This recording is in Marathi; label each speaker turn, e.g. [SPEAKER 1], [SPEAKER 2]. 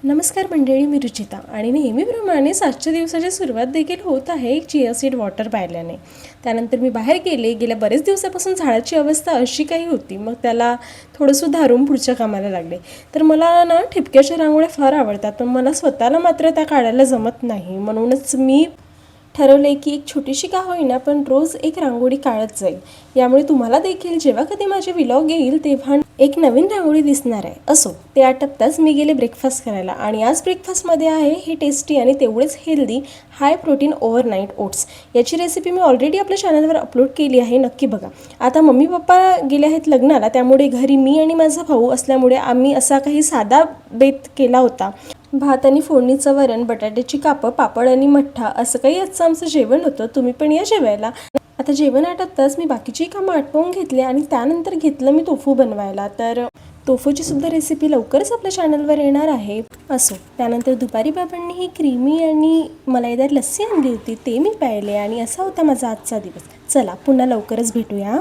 [SPEAKER 1] नमस्कार मंडळी, मी रुचिता आणि नेहमीप्रमाणेच आजच्या दिवसाची सुरुवात देखील होत आहे एक चिया सीड वॉटर पाहिल्याने. त्यानंतर मी बाहेर गेल्या बरेच दिवसापासून झाडाची अवस्था अशी काही होती, मग त्याला थोडं सुधारून पुढच्या कामाला लागले. तर मला ना ठिपक्याच्या रांगोळ्या फार आवडतात, पण मला स्वतःला मात्र त्या काढायला जमत नाही. म्हणूनच मी ठरवले की एक छोटीशी का होईना पण रोज एक रांगोळी काढत जाईल. यामुळे तुम्हाला देखील जेव्हा कधी माझे व्लॉग येईल तेव्हा एक नवीन रांगोळी दिसणार आहे. असो, ते आटपताच मी गेले ब्रेकफास्ट करायला आणि आज ब्रेकफास्टमध्ये आहे हे टेस्टी आणि तेवढेच healthy high protein overnight oats. याची रेसिपी मी ऑलरेडी आपल्या चॅनलवर अपलोड केली आहे, नक्की बघा. आता मम्मी पप्पा गेले आहेत लग्नाला, त्यामुळे घरी मी आणि माझा भाऊ असल्यामुळे आम्ही असा काही साधा बेत केला होता. भात आणि फोडणीचं वरण, बटाट्याची कापं, पापड आणि मठ्ठा असं काही आजचं आमचं जेवण होतं. तुम्ही पण या जेवायला. आता जेवण आटपताच मी बाकीची कामं आटवून घेतले आणि त्यानंतर घेतलं मी टोफू बनवायला. तर टोफूची सुद्धा रेसिपी लवकरच आपल्या चॅनलवर येणार आहे. असो, त्यानंतर दुपारी बाबांनी ही क्रीमी आणि मलाईदार लस्सी आणली होती, ते मी प्यायले आणि असा होता माझा आजचा दिवस. चला, पुन्हा लवकरच भेटूया.